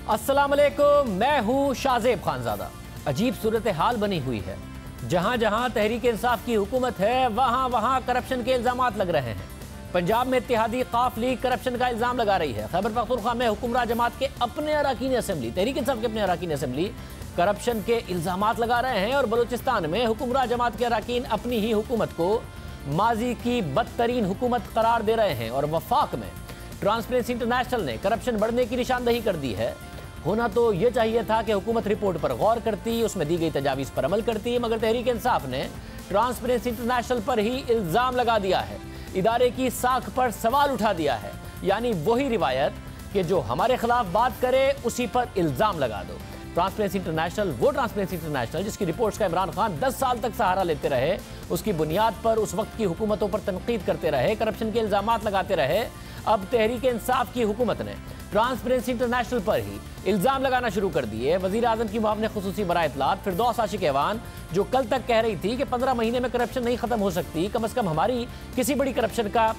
अस्सलाम वालेकुम, मैं हूं शाहजेब खानजादा। अजीब सूरत हाल बनी हुई है। जहां जहां तहरीक इंसाफ की हुकूमत है वहां वहां करप्शन के इल्जामात लग रहे हैं। पंजाब में इत्तेहादी काफ लीग करप्शन का इल्जाम लगा रही है। खैबर पख्तूनख्वा में हुक्मरान जमात के अपने अरकान असेंबली, तहरीक इंसाफ के अपने अरकान असेंबली करप्शन के इल्जामात लगा रहे हैं। और बलूचिस्तान में हुक्मरान जमात के अरकान अपनी ही हुकूमत को माजी की बदतरीन हुकूमत करार दे रहे हैं। और वफाक में ट्रांसपेरेंसी इंटरनेशनल ने करप्शन बढ़ने की निशानदही कर दी है। होना तो यह चाहिए था कि हुकूमत रिपोर्ट पर गौर करती, उसमें दी गई तजावीज़ पर अमल करती, मगर तहरीक इंसाफ ने ट्रांसपेरेंसी इंटरनेशनल पर ही इल्ज़ाम लगा दिया है, इदारे की साख पर सवाल उठा दिया है। यानी वही रिवायत कि जो हमारे खिलाफ बात करे उसी पर इल्ज़ाम लगा दो। ट्रांसपेरेंसी इंटरनेशनल, वो ट्रांसपेरेंसी इंटरनेशनल जिसकी रिपोर्ट्स का इमरान खान 10 साल तक सहारा लेते रहे, उसकी बुनियाद पर उस वक्त की हुकूमतों पर तनकीद करते रहे, करप्शन के इल्ज़ामात लगाते रहे। अब तहरीक इंसाफ की हुकूमत ने ट्रांसपेरेंसी इंटरनेशनल पर ही इल्ज़ाम लगाना शुरू कर दिए। वज़ीर आज़म की मुआविन खुसूसी बराए इत्तलात फिरदौस आशिक ऐवान, जो कल तक कह रही थी कि 15 महीने में करप्शन नहीं खत्म हो सकती, कम से कम हमारी किसी बड़ी करप्शन का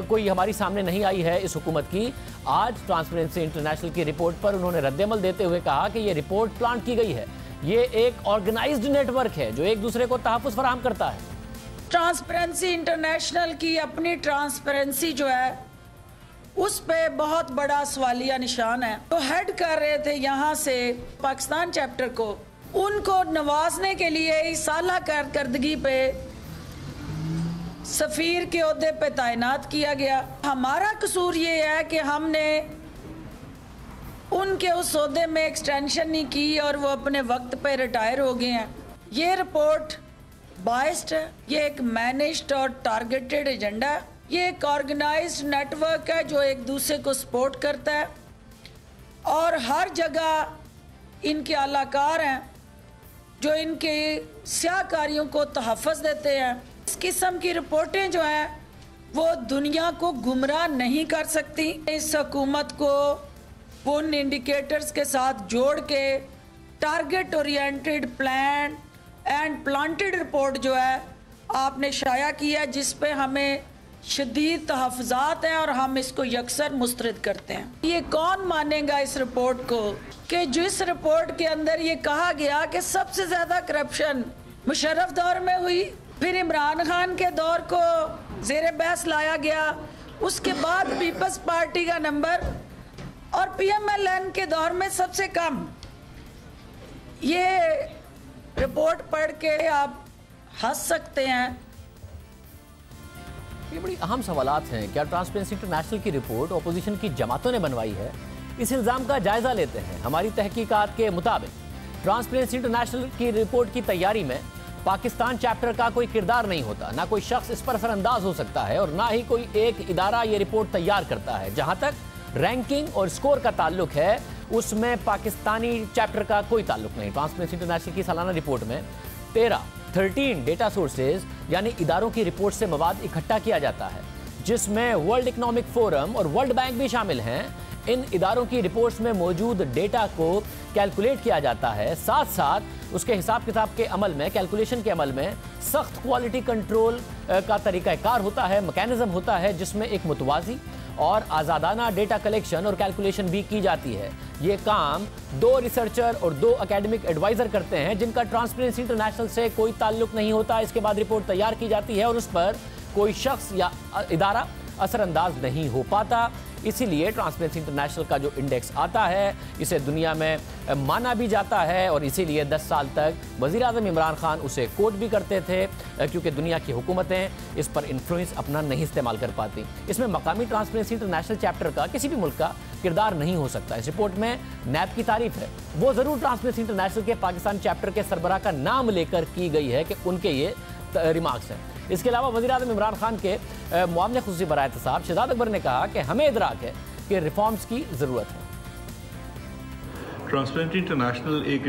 कोई हमारी सामने नहीं आई है इस हुकूमत की, आज ट्रांसपेरेंसी इंटरनेशनल की रिपोर्ट पर उन्होंने रद्दअमल देते हुए कहा कि यह रिपोर्ट प्लांट की गई है। ये एक ऑर्गेनाइज्ड नेटवर्क है जो एक दूसरे को तहफ़्फ़ुज़ फराहम करता है। ट्रांसपेरेंसी इंटरनेशनल की अपनी ट्रांसपेरेंसी जो है उस पे बहुत बड़ा सवालिया निशान है। तो हेड कर रहे थे यहाँ से पाकिस्तान चैप्टर को, उनको नवाजने के लिए इस आला कारकर्दगी पे सफीर के ओहदे पे तैनात किया गया। हमारा कसूर ये है कि हमने उनके उस ओहदे में एक्सटेंशन नहीं की और वो अपने वक्त पे रिटायर हो गए हैं। ये रिपोर्ट बायस्ड है, ये एक मैनेज्ड और टारगेटेड एजेंडा है, ये एक ऑर्गेनाइज्ड नेटवर्क है जो एक दूसरे को सपोर्ट करता है और हर जगह इनके आलाकार हैं जो इनके स्याकारियों को तहफ़्फ़ुज़ देते हैं। इस किस्म की रिपोर्टें जो हैं वो दुनिया को गुमराह नहीं कर सकती। इस हुकूमत को उन इंडिकेटर्स के साथ जोड़ के target oriented plan and planted report जो है आपने शाया किया, जिस पे हमें शदीद तहफ़्फ़ुज़ात हैं और हम इसको यकसर मुस्तरद करते हैं। ये कौन मानेगा इस रिपोर्ट को कि जिस रिपोर्ट के अंदर ये कहा गया कि सबसे ज़्यादा करप्शन मुशर्रफ दौर में हुई, फिर इमरान खान के दौर को ज़ेर बहस लाया गया, उसके बाद पीपल्स पार्टी का नंबर और PMLN के दौर में सबसे कम। ये रिपोर्ट पढ़ के आप हंस सकते हैं। ये बड़ी अहम सवालात हैं। क्या ट्रांसपेरेंसी इंटरनेशनल की रिपोर्ट अपोजिशन की जमातों ने बनवाई है? इस इल्ज़ाम का जायजा लेते हैं। हमारी तहकीकात के मुताबिक ट्रांसपेरेंसी इंटरनेशनल की रिपोर्ट की तैयारी में पाकिस्तान चैप्टर का कोई किरदार नहीं होता, ना कोई शख्स इस पर असरअंदाज हो सकता है और ना ही कोई एक इदारा ये रिपोर्ट तैयार करता है। जहां तक रैंकिंग और स्कोर का ताल्लुक है उसमें पाकिस्तानी चैप्टर का कोई ताल्लुक नहीं। ट्रांसपेरेंसी इंटरनेशनल की सालाना रिपोर्ट में 13 डेटा सोर्सेज यानी इदारों की रिपोर्ट से मवाद इकट्ठा किया जाता है, जिसमें वर्ल्ड इकोनॉमिक फोरम और वर्ल्ड बैंक भी शामिल हैं। इन इदारों की रिपोर्ट्स में मौजूद डेटा को कैलकुलेट किया जाता है, साथ साथ उसके हिसाब किताब के अमल में, कैलकुलेशन के अमल में सख्त क्वालिटी कंट्रोल का तरीक़ाकार होता है, मैकेनिज्म होता है, जिसमें एक मुतवाज़ी और आज़ादाना डेटा कलेक्शन और कैलकुलेशन भी की जाती है। ये काम 2 रिसर्चर और 2 एकेडमिक एडवाइज़र करते हैं, जिनका ट्रांसपेरेंसी इंटरनेशनल से कोई ताल्लुक नहीं होता। इसके बाद रिपोर्ट तैयार की जाती है और उस पर कोई शख्स या इदारा असरअंदाज नहीं हो पाता। इसीलिए ट्रांसपेरेंसी इंटरनेशनल का जो इंडेक्स आता है इसे दुनिया में माना भी जाता है और इसीलिए 10 साल तक वज़ीर आज़म इमरान खान उसे कोट भी करते थे, क्योंकि दुनिया की हुकूमतें इस पर इन्फ्लुएंस अपना नहीं इस्तेमाल कर पाती। इसमें मकामी ट्रांसपेरेंसी इंटरनेशनल चैप्टर का किसी भी मुल्क का किरदार नहीं हो सकता। इस रिपोर्ट में नैब की तारीफ है, वो ज़रूर ट्रांसपेरेंसी इंटरनेशनल के पाकिस्तान चैप्टर के सरबराह का नाम लेकर की गई है कि उनके ये रिमार्क्स हैं। इसके अलावा वज़ीर आज़म इमरान खान के मुआविन खुसूसी बराए इत्तेसाब शहजाद अकबर ने कहा कि हमें इदराक है कि रिफॉर्म्स की ज़रूरत है। ट्रांसपेरेंसी इंटरनेशनल एक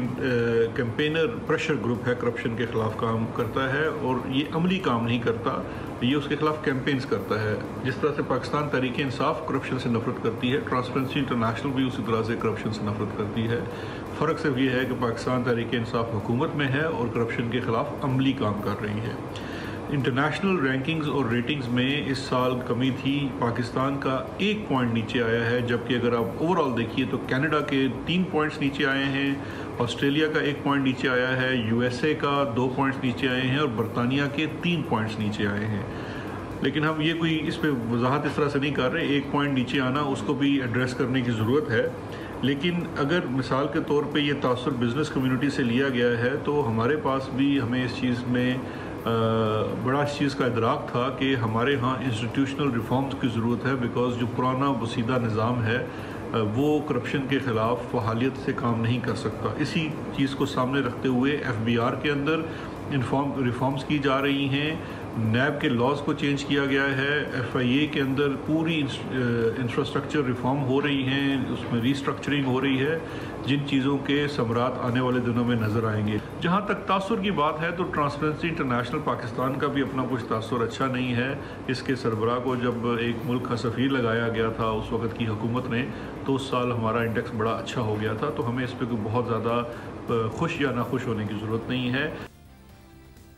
कैंपेनर प्रेशर ग्रुप है, करप्शन के ख़िलाफ़ काम करता है और ये अमली काम नहीं करता, ये उसके ख़िलाफ़ कैंपेन्स करता है। जिस तरह से पाकिस्तान तहरीक इंसाफ करप्शन से नफरत करती है, ट्रांसपेरेंसी इंटरनेशनल भी उसी तरह से करप्शन से नफरत करती है। फ़र्क सिर्फ ये है कि पाकिस्तान तहरीक इंसाफ हुकूमत में है और करप्शन के ख़िलाफ़ अमली काम कर रही है। इंटरनेशनल रैंकिंग्स और रेटिंग्स में इस साल कमी थी। पाकिस्तान का 1 पॉइंट नीचे आया है, जबकि अगर आप ओवरऑल देखिए तो कनाडा के 3 पॉइंट्स नीचे आए हैं, ऑस्ट्रेलिया का 1 पॉइंट नीचे आया है, यूएसए का 2 पॉइंट्स नीचे आए हैं और बरतानिया के 3 पॉइंट्स नीचे आए हैं। लेकिन हम ये कोई इस पर वजाहत इस तरह से नहीं कर रहे, 1 पॉइंट नीचे आना उसको भी एड्रेस करने की ज़रूरत है। लेकिन अगर मिसाल के तौर पे ये तासुर बिज़नेस कम्युनिटी से लिया गया है तो हमारे पास भी हमें इस चीज़ में बड़ा इस चीज़ का इदराक था कि हमारे यहाँ इंस्टीट्यूशनल रिफॉर्म्स की ज़रूरत है, बिकॉज़ जो पुराना वसीदा निज़ाम है वो करप्शन के ख़िलाफ़ फहालियत से काम नहीं कर सकता। इसी चीज़ को सामने रखते हुए FBR के अंदर रिफॉर्म्स की जा रही हैं, नैब के लॉज को चेंज किया गया है, FIA के अंदर पूरी इंफ्रास्ट्रक्चर रिफॉर्म हो रही हैं, उसमें रीस्ट्रक्चरिंग हो रही है, जिन चीज़ों के समरात आने वाले दिनों में नज़र आएंगे। जहाँ तक तासुर की बात है तो ट्रांसपेरेंसी इंटरनेशनल पाकिस्तान का भी अपना कुछ तासुर अच्छा नहीं है। इसके सरबराह को जब एक मुल्क का सफ़ीर लगाया गया था उस वक़्त की हुकूमत ने, तो उस साल हमारा इंडेक्स बड़ा अच्छा हो गया था। तो हमें इस पर कोई बहुत ज़्यादा खुश या नाखुश होने की ज़रूरत नहीं है।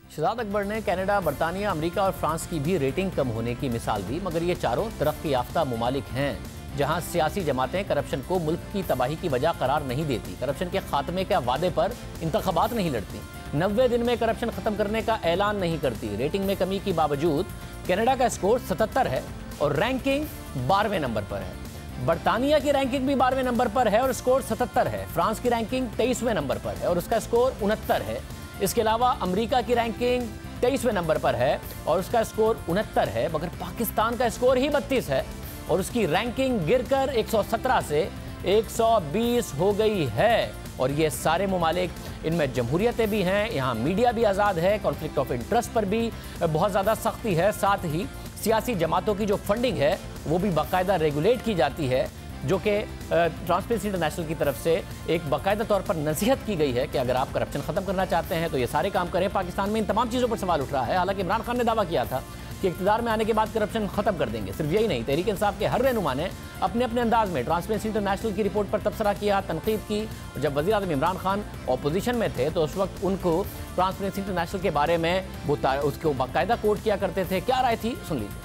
शहजाद अकबर ने कनाडा, बरतानिया, अमेरिका और फ्रांस की भी रेटिंग कम होने की मिसाल दी, मगर ये चारों तरक्की याफ्ता ममालिक हैं जहां सियासी जमातें करप्शन को मुल्क की तबाही की वजह करार नहीं देती, करप्शन के खात्मे के वादे पर इंतखाबात नहीं लड़ती, 90 दिन में करप्शन खत्म करने का ऐलान नहीं करती। रेटिंग में कमी के बावजूद कनाडा का स्कोर 77 है और रैंकिंग 12वें नंबर पर है। बरतानिया की रैंकिंग भी 12वें नंबर पर है और स्कोर 77 है। फ्रांस की रैंकिंग 23वें नंबर पर है और उसका स्कोर 69 है। इसके अलावा अमेरिका की रैंकिंग 23वें नंबर पर है और उसका स्कोर 69 है, मगर पाकिस्तान का स्कोर ही 32 है और उसकी रैंकिंग गिरकर 117 से 120 हो गई है। और ये सारे ममालिक, इनमें जमहूरियतें भी हैं, यहाँ मीडिया भी आज़ाद है, कॉन्फ्लिक्ट ऑफ इंटरेस्ट पर भी बहुत ज़्यादा सख्ती है, साथ ही सियासी जमातों की जो फंडिंग है वो भी बाकायदा रेगुलेट की जाती है, जो कि ट्रांसपेरेंसी इंटरनेशनल की तरफ से एक बाकायदा तौर पर नसीहत की गई है कि अगर आप करप्शन ख़त्म करना चाहते हैं तो ये सारे काम करें। पाकिस्तान में इन तमाम चीज़ों पर सवाल उठ रहा है। हालांकि इमरान खान ने दावा किया था कि इक़्तिदार में आने के बाद करप्शन ख़त्म कर देंगे। सिर्फ यही नहीं, तहरीक इंसाफ के हर रहनुमा ने अपने अपने अंदाज में ट्रांसपेरेंसी इंटरनेशनल की रिपोर्ट पर तबसरा किया, तनकीद की। और जब वज़ीर आज़म इमरान खान अपोजिशन में थे तो उस वक्त उनको ट्रांसपेरेंसी इंटरनेशनल के बारे में वो उसको बाकायदा कोट किया करते थे। क्या राय थी, सुन लीजिए।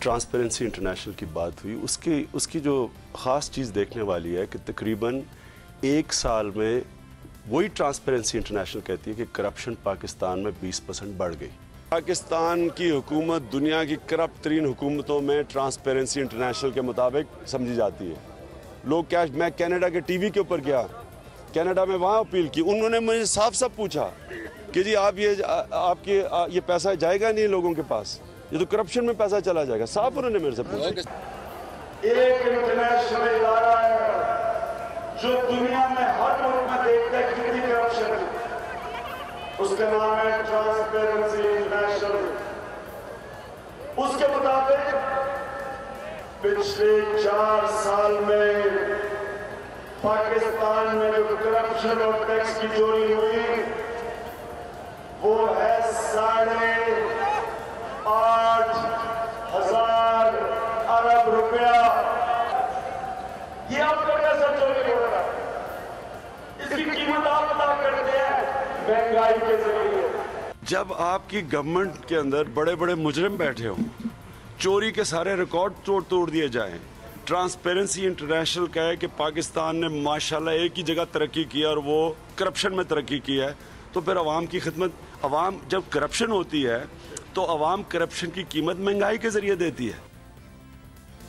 ट्रांसपेरेंसी इंटरनेशनल की बात हुई, उसकी जो ख़ास चीज़ देखने वाली है कि तकरीबन 1 साल में वही ट्रांसपेरेंसी इंटरनेशनल कहती है कि करप्शन पाकिस्तान में 20% बढ़ गई। पाकिस्तान की हुकूमत दुनिया की करप्ट तरीन हुकूमतों में ट्रांसपेरेंसी इंटरनेशनल के मुताबिक समझी जाती है। लोग क्या, मैं कनाडा के टीवी के ऊपर गया, कनाडा में वहाँ अपील की, उन्होंने मुझे साफ साफ पूछा कि जी आप ये पैसा जाएगा नहीं लोगों के पास, ये तो करप्शन में पैसा चला जाएगा। साफ उन्होंने मेरे से पूछा। एक इंटरनेशनल इदारा है जो दुनिया में हर मुल्क में देखता है कितनी करप्शन है, उसका नाम है ट्रांसपेरेंसी इंटरनेशनल। उसके मुताबिक पिछले 4 साल में पाकिस्तान में जो करप्शन और टैक्स की चोरी हुई वो है 8,500 अरब रुपया। ये आपका कैसा चोरी हो रहा है? इसकी कीमत आप अदा करते हैं महंगाई के जरिए। जब आपकी गवर्नमेंट के अंदर बड़े बड़े मुजरिम बैठे हों, चोरी के सारे रिकॉर्ड तोड़ दिए जाएं, ट्रांसपेरेंसी इंटरनेशनल कहे कि पाकिस्तान ने माशाल्लाह एक ही जगह तरक्की की है और वो करप्शन में तरक्की की है, तो फिर अवाम की खिदमत, अवाम जब करप्शन होती है तो अवाम करप्शन की कीमत महंगाई के जरिए देती है।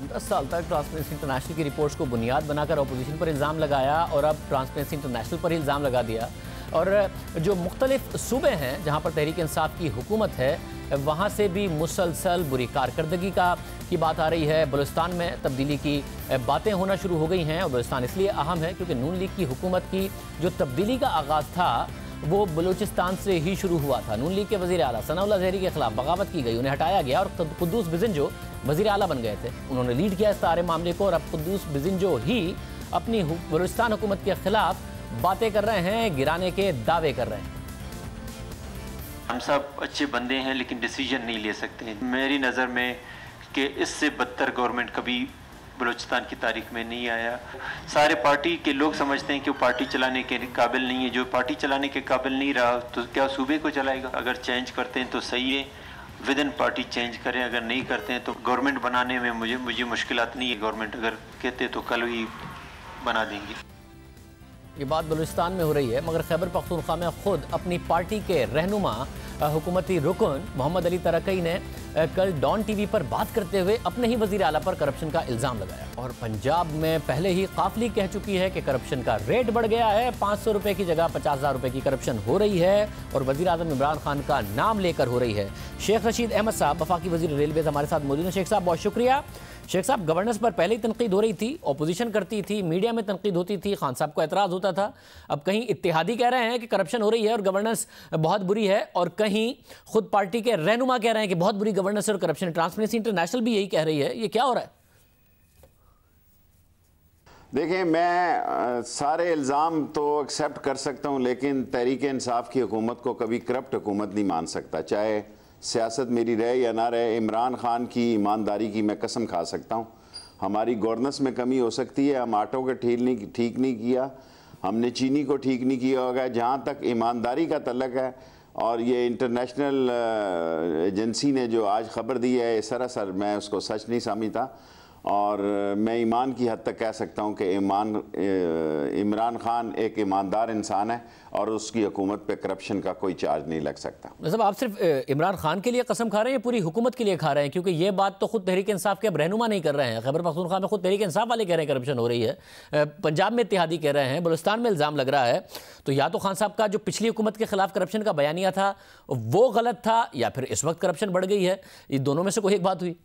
10 साल तक ट्रांसपेरेंसी इंटरनेशनल की रिपोर्ट्स को बुनियाद बनाकर अपोजिशन पर इल्ज़ाम लगाया और अब ट्रांसपेरेंसी इंटरनेशनल पर इल्ज़ाम लगा दिया। और जो मुख्तलिफ सूबे हैं जहाँ पर तहरीक इंसाफ की हुकूमत है, वहाँ से भी मुसलसल बुरी कारकर्दगी की बात आ रही है। बलूचिस्तान में तब्दीली की बातें होना शुरू हो गई हैं और बलूचिस्तान इसलिए अहम है क्योंकि नून लीग की हुकूमत की जो तब्दीली का आगाज़ था वो बलूचिस्तान से ही शुरू हुआ था। नून लीग के वज़ीर आला सनाउल्लाह ज़हरी के खिलाफ बगावत की गई, उन्हें हटाया गया और कुद्दूस बिज़िंजो वज़ीर आला बन गए थे। उन्होंने लीड किया इस सारे मामले को और अब कुद्दूस बिज़िंजो ही अपनी बलूचिस्तान हुकूमत के खिलाफ बातें कर रहे हैं, गिराने के दावे कर रहे हैं। हम सब अच्छे बंदे हैं लेकिन डिसीजन नहीं ले सकते। मेरी नज़र में कि इससे बदतर गवर्नमेंट कभी बलूचिस्तान की तारीख में नहीं आया। सारे पार्टी के लोग समझते हैं कि वो पार्टी चलाने के काबिल नहीं है। जो पार्टी चलाने के काबिल नहीं रहा तो क्या सूबे को चलाएगा? अगर चेंज करते हैं तो सही है, विद इन पार्टी चेंज करें, अगर नहीं करते हैं तो गवर्नमेंट बनाने में मुझे मुश्किलात नहीं है। गवर्नमेंट अगर कहते तो कल ही बना देंगे। ये बात बलूचिस्तान में हो रही है, मगर खैबर पख्तूनख्वा में खुद अपनी पार्टी के रहनुमा हुकूमती रुकन मोहम्मद अली तरकई ने कल डॉन टीवी पर बात करते हुए अपने ही वजीर आला पर करप्शन का इल्ज़ाम लगाया। और पंजाब में पहले ही काफिली कह चुकी है कि करप्शन का रेट बढ़ गया है, 500 रुपये की जगह 50,000 रुपये की करप्शन हो रही है और वजीर आज़म इमरान खान का नाम लेकर हो रही है। शेख रशीद अहमद साहब वफाकी वजीर रेलवेज हमारे साथ मौजूद हैं। शेख साहब बहुत शुक्रिया। शेख साहब, गवर्नेंस पर पहले ही तनकीद हो रही थी, अपोजिशन करती थी, मीडिया में तनकीद होती थी, खान साहब को एतराज़ होता था। अब कहीं इत्तेहादी कह रहे हैं कि करप्शन हो रही है और गवर्नेंस बहुत बुरी है, और कहीं खुद पार्टी के रहनुमा कह रहे हैं कि बहुत बुरी गवर्नेंस और करप्शन। ट्रांसपेरेंसी इंटरनेशनल भी यही कह रही है, ये क्या हो रहा है? देखिए, मैं सारे इल्ज़ाम तो एक्सेप्ट कर सकता हूँ, लेकिन तहरीक इंसाफ की हुकूमत को कभी करप्ट हुकूमत नहीं मान सकता। चाहे सियासत मेरी रहे या ना रहे, इमरान खान की ईमानदारी की मैं कसम खा सकता हूँ। हमारी गवर्नेंस में कमी हो सकती है, हम आटो को ठीक नहीं किया, हमने चीनी को ठीक नहीं किया होगा। जहाँ तक ईमानदारी का तल्लक है, और ये इंटरनेशनल एजेंसी ने जो आज ख़बर दी है, सरासर मैं उसको सच नहीं समझता, और मैं ईमान की हद तक कह सकता हूँ कि इमरान खान एक ईमानदार इंसान है और उसकी हुकूमत पे करप्शन का कोई चार्ज नहीं लग सकता। मतलब आप सिर्फ इमरान खान के लिए कसम खा रहे हैं या पूरी हुकूमत के लिए खा रहे हैं? क्योंकि ये बात तो खुद तहरीक इंसाफ के अब रहनुमा नहीं कर रहे हैं। खैबर पख्तूनख्वा में खुद तहरीक इंसाफ वाले कह रहे हैं करप्शन हो रही है, पंजाब में इत्तेहादी कह रहे हैं, बलूचिस्तान में इल्ज़ाम लग रहा है। तो या तो खान साहब का जो पिछली हुकूमत के खिलाफ करप्शन का बयानिया था वो गलत था, या फिर इस वक्त करप्शन बढ़ गई है। ये दोनों में से कोई एक बात हुई।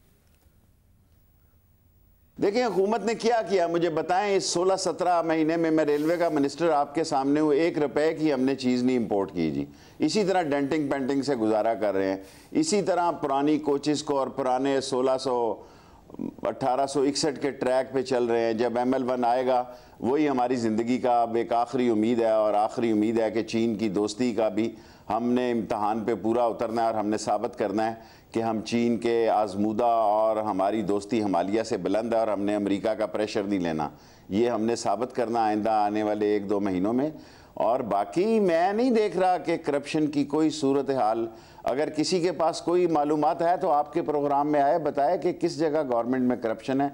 देखिए, हुकूमत ने क्या किया मुझे बताएं। इस 16-17 महीने में मैं रेलवे का मिनिस्टर आपके सामने हूँ, 1 रुपए की हमने चीज़ नहीं इंपोर्ट की जी। इसी तरह डेंटिंग पेंटिंग से गुजारा कर रहे हैं। इसी तरह पुरानी कोचेस को और पुराने 1861 के ट्रैक पे चल रहे हैं। जब ML1 आएगा वही हमारी ज़िंदगी का अब एक आखिरी उम्मीद है, और आखिरी उम्मीद है कि चीन की दोस्ती का भी हमने इम्तहान पे पूरा उतरना है और हमने साबित करना है कि हम चीन के आजमूदा और हमारी दोस्ती हिमालय से बुलंद है, और हमने अमेरिका का प्रेशर नहीं लेना। ये हमने साबित करना आइंदा आने वाले 1-2 महीनों में। और बाकी मैं नहीं देख रहा कि करप्शन की कोई सूरत हाल। अगर किसी के पास कोई मालूमात है तो आपके प्रोग्राम में आए, बताए कि किस जगह गवर्नमेंट में करप्शन है।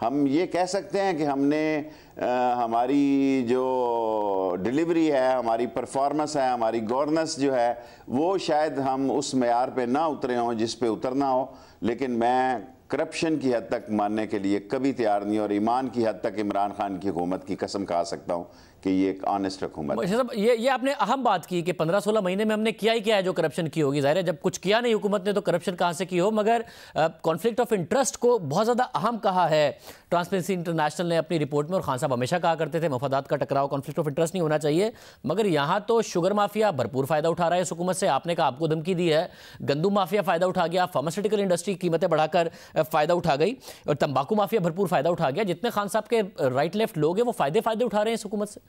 हम ये कह सकते हैं कि हमने हमारी जो डिलीवरी है, हमारी परफॉर्मेंस है, हमारी गवर्नेंस जो है, वो शायद हम उस मेयार पे ना उतरे हों जिस पे उतरना हो। लेकिन मैं करप्शन की हद तक मानने के लिए कभी तैयार नहीं, और ईमान की हद तक इमरान खान की हुकूमत की कसम खा सकता हूँ कि ये एक ऑनेस्ट हुकूमत है। ये आपने अहम बात की कि 15-16 महीने में हमने किया ही क्या है जो करप्शन की होगी। ज़ाहिर है जब कुछ किया नहीं हुकूमत ने तो करप्शन कहाँ से की हो। मगर कॉन्फ्लिक्ट ऑफ इंटरेस्ट को बहुत ज़्यादा अहम कहा है ट्रांसपेरेंसी इंटरनेशनल ने अपनी रिपोर्ट में, और खान साहब हमेशा कहा करते थे मफादात का टकराव, कॉन्फ्लिक्ट ऑफ इंटरेस्ट नहीं होना चाहिए। मगर यहाँ तो शुगर माफिया भरपूर फ़ायदा उठा रहा है इस हुकूमत से। आपने कहा आपको धमकी दी है, गंदम माफिया फ़ायदा उठा गया, फार्मास्यूटिकल इंडस्ट्री कीमतें बढ़ाकर फ़ायदा उठा गई, और तंबाकू माफिया भरपूर फ़ायदा उठा गया। जितने खान साहब के राइट लेफ्ट लोग हैं वो फ़ायदे उठा रहे हैं इस हुकूमत से।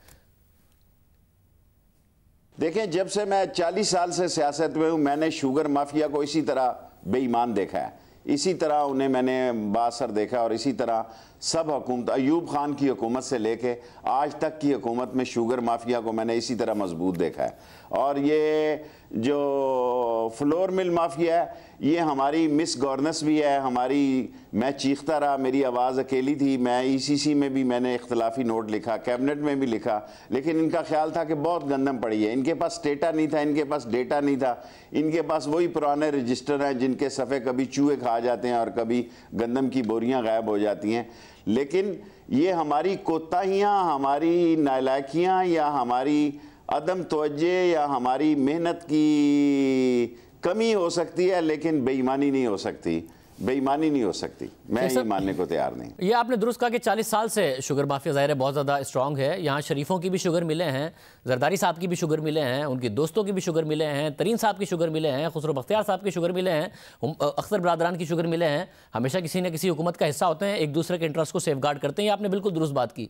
देखें, जब से मैं 40 साल से सियासत में हूँ, मैंने शुगर माफिया को इसी तरह बेईमान देखा है, इसी तरह उन्हें मैंने बासर देखा, और इसी तरह सब हुकूमत, अयूब खान की हुकूमत से लेके आज तक की हुकूमत में शुगर माफिया को मैंने इसी तरह मजबूत देखा है। और ये जो फ्लोर मिल माफिया है, ये हमारी मिस गवर्नेंस भी है हमारी। मैं चीखता रहा, मेरी आवाज़ अकेली थी। मैं ECC में भी मैंने इख्तलाफी नोट लिखा, कैबिनेट में भी लिखा, लेकिन इनका ख्याल था कि बहुत गंदम पड़ी है। इनके पास डेटा नहीं था, इनके पास डेटा नहीं था, इनके पास वही पुराने रजिस्टर हैं जिनके सफ़े कभी चूहे खा जाते हैं और कभी गंदम की बोरियां गायब हो जाती हैं। लेकिन ये हमारी कोताहियाँ, हमारी नालायकियाँ, या हमारी अदम तवज्जो, या हमारी मेहनत की कमी हो सकती है, लेकिन बेईमानी नहीं हो सकती। बेईमानी नहीं हो सकती, मैं ये मानने को तैयार नहीं। ये आपने दुरुस्त कहा कि 40 साल से शुगर माफिया ज़ाहिर है बहुत ज़्यादा स्ट्रॉन्ग है। यहाँ शरीफों की भी शुगर मिले हैं, जरदारी साहब की भी शुगर मिले हैं, उनके दोस्तों की भी शुगर मिले हैं, तरीन साहब की शुगर मिले हैं, खुसरो बख्तियार साहब की शुगर मिले हैं, अख्तर बरादरान की शुगर मिले हैं। हमेशा किसी न किसी हुकूमत का हिस्सा होते हैं, एक दूसरे के इंटरेस्ट को सेफ गार्ड करते हैं। आपने बिल्कुल दुरुस्त बात की।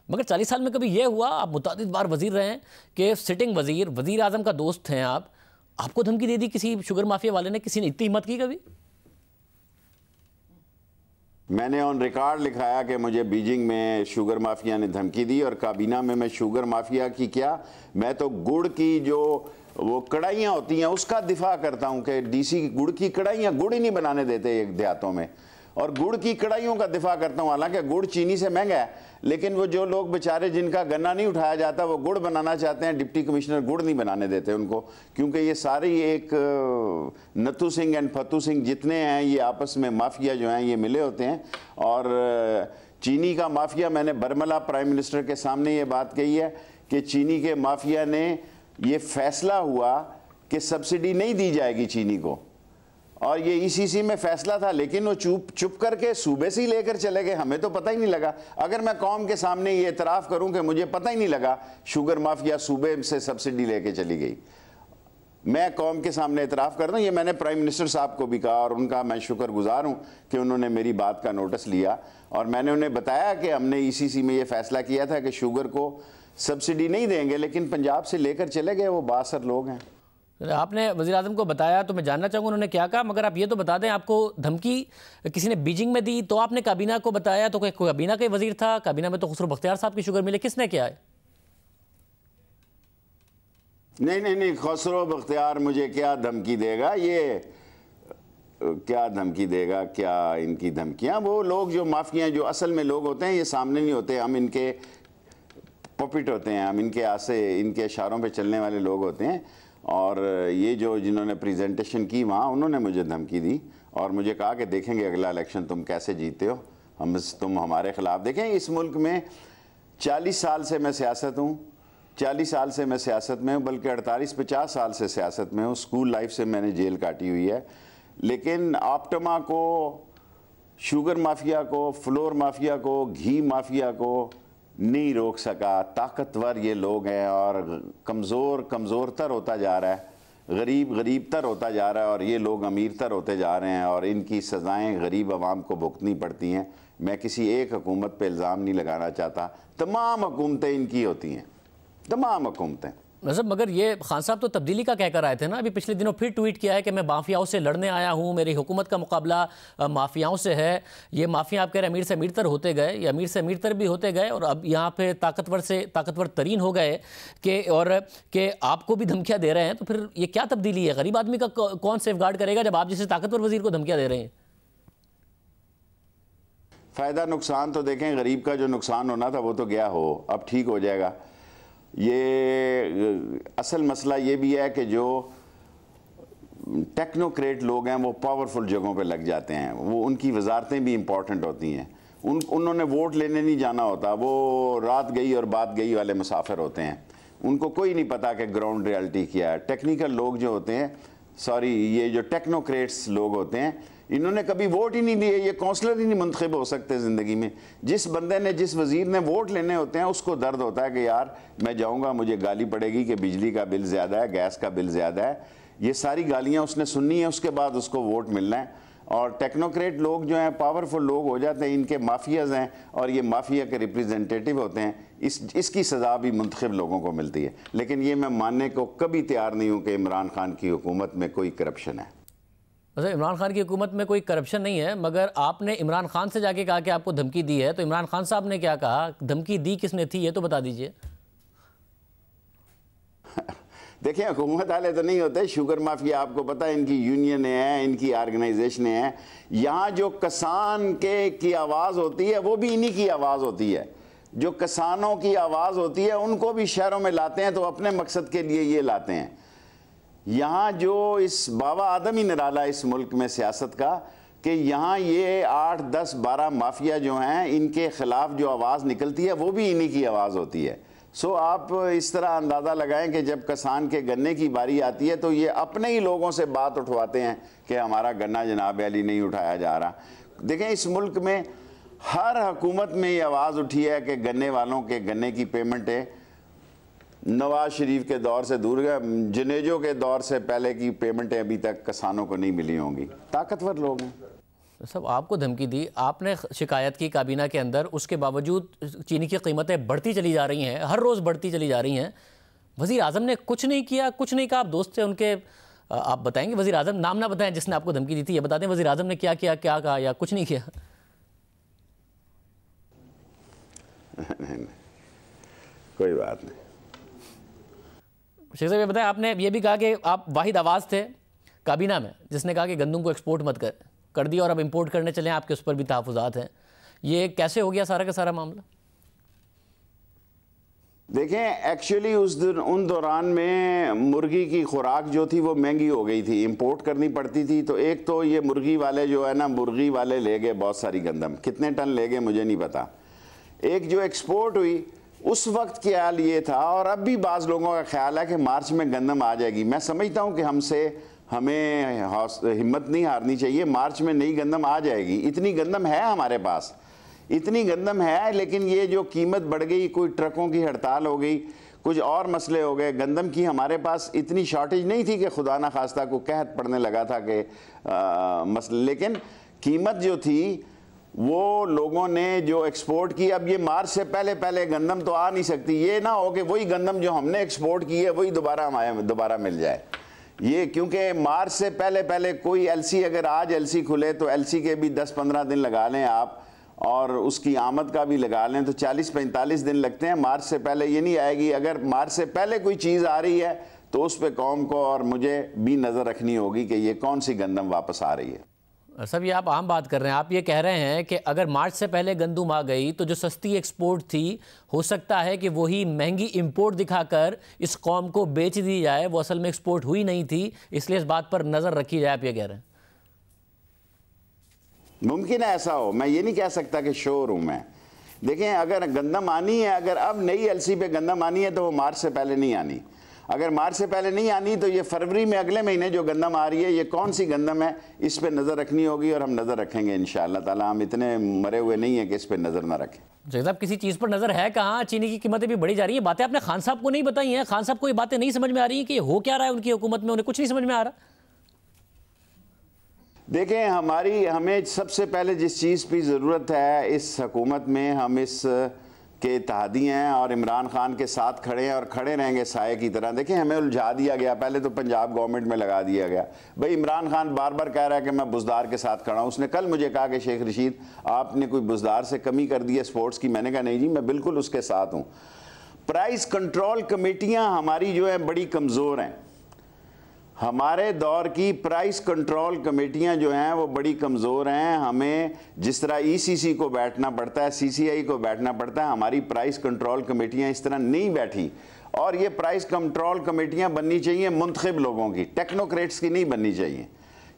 मगर 40 साल में कभी ये हुआ, आप मुतअद्दिद बार वज़ीर रहे हैं, कि सिटिंग वज़ीर आज़म का दोस्त हैं आपको धमकी दे दी किसी शुगर माफिया वाले ने? किसी ने इतनी हिम्मत की कभी? मैंने ऑन रिकॉर्ड लिखाया कि मुझे बीजिंग में शुगर माफिया ने धमकी दी, और काबीना में मैं शुगर माफिया की क्या, मैं तो गुड़ की जो वो कढ़ाइयाँ होती हैं उसका दिफा करता हूँ कि डीसी गुड़ की कढ़ाइयाँ, गुड़ ही नहीं बनाने देते एक देहातों में, और गुड़ की कढ़ाइयों का दिफा करता हूँ। हालांकि गुड़ चीनी से महंगा है, लेकिन वो जो लोग बेचारे जिनका गन्ना नहीं उठाया जाता वो गुड़ बनाना चाहते हैं, डिप्टी कमिश्नर गुड़ नहीं बनाने देते उनको, क्योंकि ये सारी एक नथु सिंह एंड फतू सिंह जितने हैं ये आपस में माफिया जो हैं ये मिले होते हैं। और चीनी का माफिया, मैंने बरमला प्राइम मिनिस्टर के सामने ये बात कही है कि चीनी के माफिया ने ये फैसला हुआ कि सब्सिडी नहीं दी जाएगी चीनी को, और ये ईसीसी में फैसला था, लेकिन वो चुप करके सूबे से ही लेकर चले गए, हमें तो पता ही नहीं लगा। अगर मैं कौम के सामने ये एतराफ़ करूं कि मुझे पता ही नहीं लगा शुगर माफिया सूबे से सब्सिडी लेके चली गई, मैं कौम के सामने एतराफ़ करता हूँ। ये मैंने प्राइम मिनिस्टर साहब को भी कहा, और उनका मैं शुक्रगुजार हूँ कि उन्होंने मेरी बात का नोटिस लिया, और मैंने उन्हें बताया कि हमने ईसीसी में ये फैसला किया था कि शुगर को सब्सिडी नहीं देंगे, लेकिन पंजाब से लेकर चले गए वो बासर लोग हैं। आपने वज़ीर आज़म को बताया तो मैं जानना चाहूँगा उन्होंने क्या कहा, मगर आप ये तो बता दें, आपको धमकी किसी ने बीजिंग में दी तो आपने काबीना को बताया, तो कोई काबीना का वज़ीर था, काबीना में तो खुसरो बख्तियार साहब की शुगर मिले, किसने किया है? नहीं, खुसरो बख्तियार मुझे क्या धमकी देगा, ये क्या धमकी देगा, क्या इनकी धमकियाँ, वो लोग जो माफिया जो असल में लोग होते हैं ये सामने नहीं होते, हम इनके पॉपिट होते हैं, हम इनके आसे इनके इशारों पे चलने वाले लोग होते हैं। और ये जो जिन्होंने प्रेजेंटेशन की वहाँ उन्होंने मुझे धमकी दी और मुझे कहा कि देखेंगे अगला इलेक्शन तुम कैसे जीते हो, तुम हमारे ख़िलाफ़। देखें, इस मुल्क में 40 साल से मैं सियासत हूँ, 40 साल से मैं सियासत में हूँ, बल्कि 48-50 साल से सियासत में हूँ। स्कूल लाइफ से मैंने जेल काटी हुई है, लेकिन ऑप्टमा को, शुगर माफिया को, फ्लोर माफिया को, घी माफिया को नहीं रोक सका। ताकतवर ये लोग हैं और कमज़ोर तर होता जा रहा है, गरीब तर होता जा रहा है, और ये लोग अमीर तर होते जा रहे हैं, और इनकी सज़ाएं गरीब आवाम को भुगतनी पड़ती हैं। मैं किसी एक हुकूमत पे इल्ज़ाम नहीं लगाना चाहता, तमाम हुकूमतें इनकी होती हैं, तमाम हुकूमतें। मतलब मगर ये खान साहब तो तब्दीली का कहकर आए थे ना, अभी पिछले दिनों फिर ट्वीट किया है कि मैं माफियाओं से लड़ने आया हूँ, मेरी हुकूमत का मुकाबला माफियाओं से है। ये माफिया आप कह रहे हैं अमीर से अमीर तर होते गए, ये अमीर से अमीर तर भी होते गए, और अब यहाँ पे ताकतवर से ताकतवर तरीन हो गए कि आपको भी धमकियाँ दे रहे हैं। तो फिर ये क्या तब्दीली है? गरीब आदमी का कौन सेफगार्ड करेगा जब आप जैसे ताकतवर वजीर को धमकियाँ दे रहे हैं? फ़ायदा नुकसान तो देखें, गरीब का जो नुकसान होना था वो तो गया हो, अब ठीक हो जाएगा। ये असल मसला ये भी है कि जो टेक्नोक्रेट लोग हैं वो पावरफुल जगहों पे लग जाते हैं, वो उनकी वजारतें भी इम्पॉर्टेंट होती हैं, उन्होंने वोट लेने नहीं जाना होता, वो रात गई और बात गई वाले मुसाफिर होते हैं, उनको कोई नहीं पता कि ग्राउंड रियलिटी क्या है। टेक्निकल लोग जो होते हैं, ये जो टेक्नोक्रेट्स लोग होते हैं, इन्होंने कभी वोट ही नहीं दिए, ये काउंसलर ही नहीं मुंतखब हो सकते ज़िंदगी में। जिस बंदे ने, जिस वज़ीर ने वोट लेने होते हैं उसको दर्द होता है कि यार मैं जाऊंगा मुझे गाली पड़ेगी कि बिजली का बिल ज़्यादा है, गैस का बिल ज़्यादा है, ये सारी गालियां उसने सुननी है, उसके बाद उसको वोट मिलना है। और टेक्नोक्रेट लोग जो हैं, पावरफुल लोग हो जाते हैं, इनके माफियाज हैं और ये माफिया के रिप्रेजेंटेटिव होते हैं, इसकी सज़ा भी मुंतखब लोगों को मिलती है। लेकिन ये मैं मानने को कभी तैयार नहीं हूँ कि इमरान खान की हुकूमत में कोई करप्शन है। वैसे इमरान खान की हुकूमत में कोई करप्शन नहीं है, मगर आपने इमरान खान से जाके कहा कि आपको धमकी दी है, तो इमरान खान साहब ने क्या कहा, धमकी दी किसने थी, ये तो बता दीजिए। देखिए, हुकूमत वाले तो नहीं होते, शुगर माफिया आपको पता है इनकी यूनियन है, इनकी ऑर्गेनाइजेशन है। यहाँ जो किसान की आवाज़ होती है वो भी इन्हीं की आवाज़ होती है। जो किसानों की आवाज़ होती है उनको भी शहरों में लाते हैं, तो अपने मकसद के लिए ये लाते हैं। यहाँ जो इस बाबा आदम ही निराला इस मुल्क में सियासत का, कि यहाँ ये 8, 10, 12 माफिया जो हैं, इनके ख़िलाफ़ जो आवाज़ निकलती है वो भी इन्हीं की आवाज़ होती है। सो आप इस तरह अंदाज़ा लगाएं कि जब किसान के गन्ने की बारी आती है तो ये अपने ही लोगों से बात उठवाते हैं कि हमारा गन्ना जनाब अली नहीं उठाया जा रहा। देखें, इस मुल्क में हर हुकूमत में ये आवाज़ उठी है कि गन्ने वालों के गन्ने की पेमेंट है, नवाज शरीफ के दौर से दूर गया, जनेजो के दौर से पहले की पेमेंटें अभी तक किसानों को नहीं मिली होंगी। ताकतवर लोग हैं। सब आपको धमकी दी, आपने शिकायत की काबीना के अंदर, उसके बावजूद चीनी की कीमतें बढ़ती चली जा रही हैं, हर रोज़ बढ़ती चली जा रही हैं। वज़ीर आज़म ने कुछ नहीं किया, कुछ नहीं कहा। आप दोस्त थे उनके, आप बताएंगे वज़ीर आज़म, नाम ना बताएं जिसने आपको धमकी दी थी, ये बता दें वज़ीर आज़म ने क्या किया, क्या कहा, या कुछ नहीं किया? नहीं, कोई बात नहीं। शेख साहब ये बताएं, आपने ये भी कहा कि आप वाहिद आवाज़ थे काबीना में जिसने कहा कि गंदम को एक्सपोर्ट मत कर दिया और अब इंपोर्ट करने चले, आपके उस पर भी तहफ़्फ़ुज़ात हैं। ये कैसे हो गया सारा का सारा मामला? देखें, एक्चुअली उन दौरान में मुर्गी की खुराक जो थी वो महंगी हो गई थी, इंपोर्ट करनी पड़ती थी। तो एक तो ये मुर्गी वाले जो है ना, मुर्गी वाले ले गए बहुत सारी गंदम, कितने टन ले गए मुझे नहीं पता। एक जो एक्सपोर्ट हुई उस वक्त ख्याल ये था, और अब भी बाज़ लोगों का ख्याल है कि मार्च में गंदम आ जाएगी। मैं समझता हूँ कि हमें हिम्मत नहीं हारनी चाहिए, मार्च में नई गंदम आ जाएगी। इतनी गंदम है हमारे पास, इतनी गंदम है, लेकिन ये जो कीमत बढ़ गई, कोई ट्रकों की हड़ताल हो गई, कुछ और मसले हो गए। गंदम की हमारे पास इतनी शॉर्टेज नहीं थी कि खुदा ना खास्ता को कहत पड़ने लगा था कि मसले, लेकिन कीमत जो थी वो लोगों ने जो एक्सपोर्ट की, अब ये मार्च से पहले गंदम तो आ नहीं सकती। ये ना हो कि वही गंदम जो हमने एक्सपोर्ट की है वही दोबारा मिल जाए। ये क्योंकि मार्च से पहले कोई एलसी, अगर आज एलसी खुले तो एलसी के भी 10-15 दिन लगा लें आप, और उसकी आमद का भी लगा लें तो 40-45 दिन लगते हैं। मार्च से पहले ये नहीं आएगी। अगर मार्च से पहले कोई चीज़ आ रही है तो उस पर कौम को और मुझे भी नज़र रखनी होगी कि ये कौन सी गंदम वापस आ रही है। सब ये आप आम बात कर रहे हैं, आप ये कह रहे हैं कि अगर मार्च से पहले गंदम आ गई तो जो सस्ती एक्सपोर्ट थी हो सकता है कि वही महंगी इंपोर्ट दिखाकर इस कौम को बेच दी जाए, वो असल में एक्सपोर्ट हुई नहीं थी, इसलिए इस बात पर नज़र रखी जाए, आप ये कह रहे हैं? मुमकिन है ऐसा हो, मैं ये नहीं कह सकता कि श्योर हूँ मैं। देखें, अगर गंदम आनी है, अगर अब नई एलसी पे गंदम आनी है तो वो मार्च से पहले नहीं आनी। अगर मार्च से पहले नहीं आनी तो ये फरवरी में अगले महीने जो गंदम आ रही है, ये कौन सी गंदम है, इस पे नज़र रखनी होगी, और हम नज़र रखेंगे इंशाअल्लाह ताला। हम इतने मरे हुए नहीं है कि इस पे नज़र ना रखें। साहब, किसी चीज़ पर नज़र है कहाँ? चीनी की कीमतें भी बढ़ी जा रही है। बातें आपने खान साहब को नहीं बताई हैं, खान साहब को ये बातें नहीं समझ में आ रही हैं कि हो क्या रहा है उनकी हुकूमत में, उन्हें कुछ नहीं समझ में आ रहा। देखें, हमें सबसे पहले जिस चीज़ की ज़रूरत है इस हुकूमत में, हम इस के इत्तेहादी हैं और इमरान खान के साथ खड़े हैं और खड़े रहेंगे साए की तरह। देखें, हमें उलझा दिया गया, पहले तो पंजाब गवर्नमेंट में लगा दिया गया। भाई, इमरान खान बार बार कह रहा है कि मैं बुज़दार के साथ खड़ा हूँ। उसने कल मुझे कहा कि शेख रशीद आपने कोई बुज़दार से कमी कर दी है स्पोर्ट्स की। मैंने कहा नहीं जी, मैं बिल्कुल उसके साथ हूँ। प्राइस कंट्रोल कमेटियाँ हमारी जो है बड़ी कमज़ोर हैं। हमारे दौर की प्राइस कंट्रोल कमेटियां जो हैं वो बड़ी कमज़ोर हैं। हमें जिस तरह ईसीसी को बैठना पड़ता है, सीसीआई को बैठना पड़ता है, हमारी प्राइस कंट्रोल कमेटियां इस तरह नहीं बैठी। और ये प्राइस कंट्रोल कमेटियां बननी चाहिए मुंतखब लोगों की, टेक्नोक्रेट्स की नहीं बननी चाहिए।